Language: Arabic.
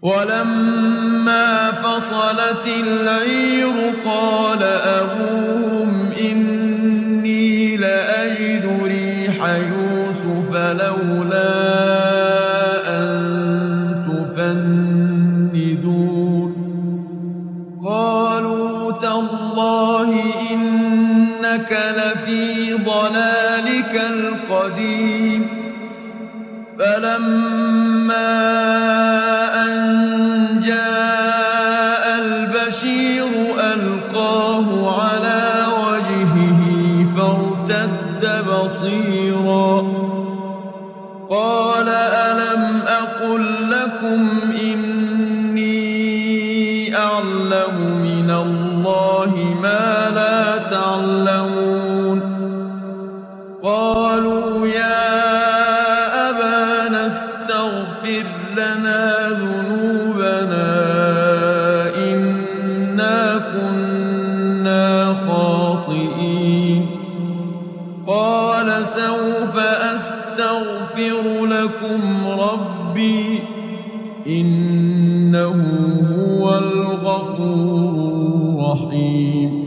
ولما فصلت العير قال أبوهم إني لأجد ريح يوسف لولا أن تفندون قالوا تالله إنك لفي ضلالك القديم فلما أن جاء البشير ألقاه على وجهه فارتد بصيرا قال ألم أقل لكم إني أعلم من الله ما لا تعلمون قالوا يا أبانا استغفر لنا ذنوبنا إنا كنا خاطئين قال سوف أستغفر لكم ربي إنه هو الغفور الرحيم